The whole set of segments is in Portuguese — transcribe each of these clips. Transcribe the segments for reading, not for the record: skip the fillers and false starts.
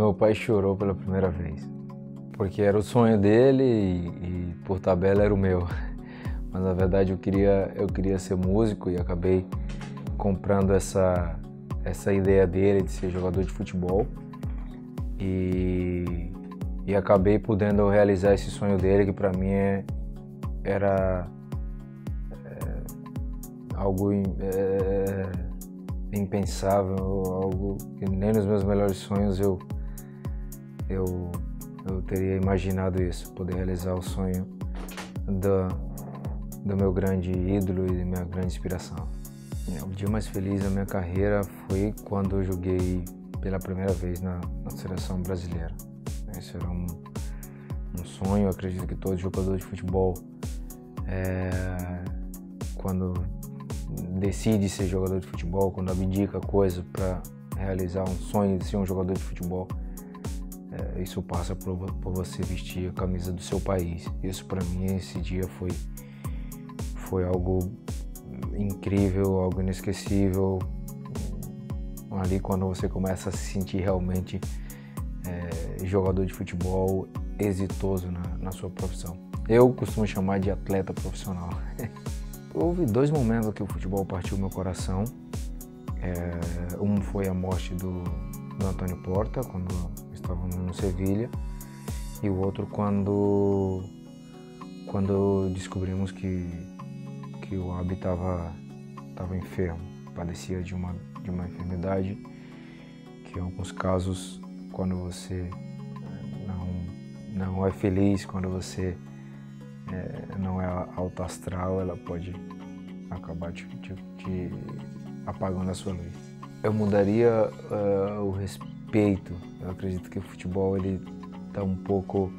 meu pai chorou pela primeira vez, porque era o sonho dele e por tabela era o meu. Mas na verdade eu queria ser músico e acabei comprando essa ideia dele de ser jogador de futebol e acabei podendo realizar esse sonho dele, que para mim era algo impensável, algo que nem nos meus melhores sonhos eu teria imaginado isso, poder realizar o sonho do meu grande ídolo e da minha grande inspiração. O dia mais feliz da minha carreira foi quando eu joguei pela primeira vez na seleção brasileira. Esse era um sonho, eu acredito que todo jogador de futebol, quando decide ser jogador de futebol, quando abdica coisa para realizar um sonho de ser um jogador de futebol, isso passa por você vestir a camisa do seu país. Isso para mim, esse dia foi algo incrível, algo inesquecível. Ali quando você começa a se sentir realmente jogador de futebol exitoso na sua profissão. Eu costumo chamar de atleta profissional. Houve dois momentos que o futebol partiu meu coração. Um foi a morte do Antônio Porta, quando estávamos no Sevilha, e o outro quando descobrimos que o Abi estava enfermo, padecia de uma enfermidade que em alguns casos, quando você não é feliz, quando você não é alto astral, ela pode acabar te apagando a sua luz. Eu mudaria o respeito. Eu acredito que o futebol ele está um pouco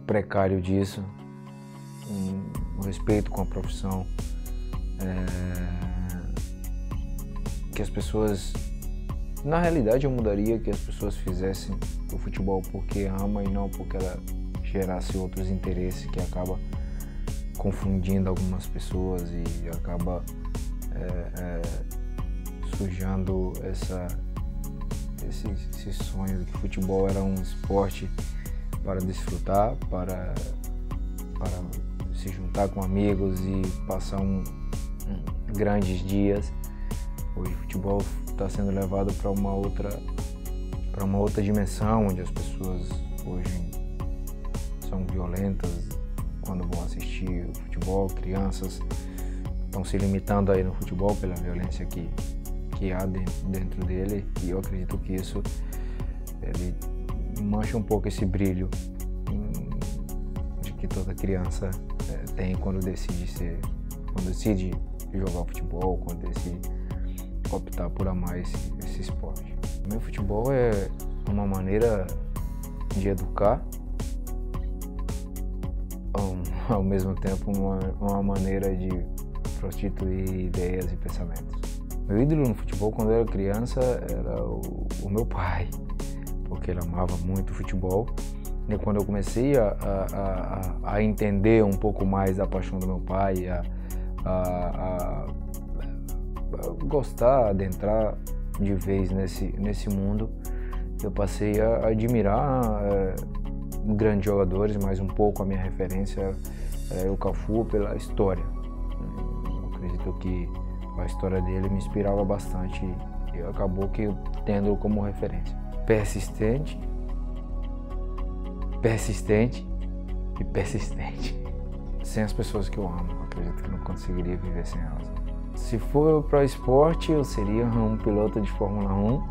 precário disso. O respeito com a profissão. Que as pessoas, na realidade eu mudaria que as pessoas fizessem o futebol porque ama e não porque ela gerasse outros interesses, que acaba confundindo algumas pessoas e acaba sujando esse sonho de que o futebol era um esporte para desfrutar, para se juntar com amigos e passar grandes dias. Hoje o futebol está sendo levado para uma outra dimensão, onde as pessoas hoje são violentas quando vão assistir o futebol. Crianças estão se limitando aí no futebol pela violência que há dentro dele, e eu acredito que isso ele mancha um pouco esse brilho de que toda criança tem quando decide jogar futebol, quando decide optar por amar esse esporte. O meu futebol é uma maneira de educar, ao mesmo tempo uma maneira de prostituir ideias e pensamentos. Meu ídolo no futebol quando eu era criança era o meu pai, porque ele amava muito o futebol. E quando eu comecei a entender um pouco mais da paixão do meu pai, a gostar, a adentrar de vez nesse mundo, eu passei a admirar grandes jogadores, mas um pouco a minha referência é o Cafu pela história. Eu acredito que a história dele me inspirava bastante e acabou que eu tendo como referência. Persistente e persistente. Sem as pessoas que eu amo, acredito que não conseguiria viver sem elas. Se for para esporte, eu seria um piloto de Fórmula 1,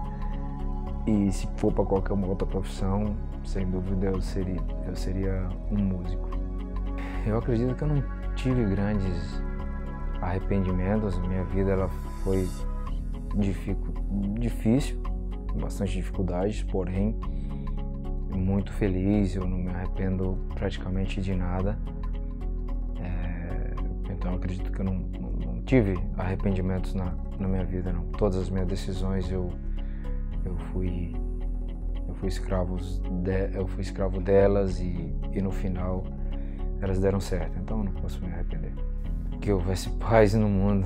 e se for para qualquer outra profissão, sem dúvida eu seria um músico. Eu acredito que eu não tive grandes arrependimentos. Minha vida ela foi difícil, com bastante dificuldades, porém muito feliz. Eu não me arrependo praticamente de nada. Então eu acredito que eu não tive arrependimentos na minha vida, não. Todas as minhas decisões eu fui escravo delas e no final elas deram certo. Então eu não posso me arrepender. Que houvesse paz no mundo.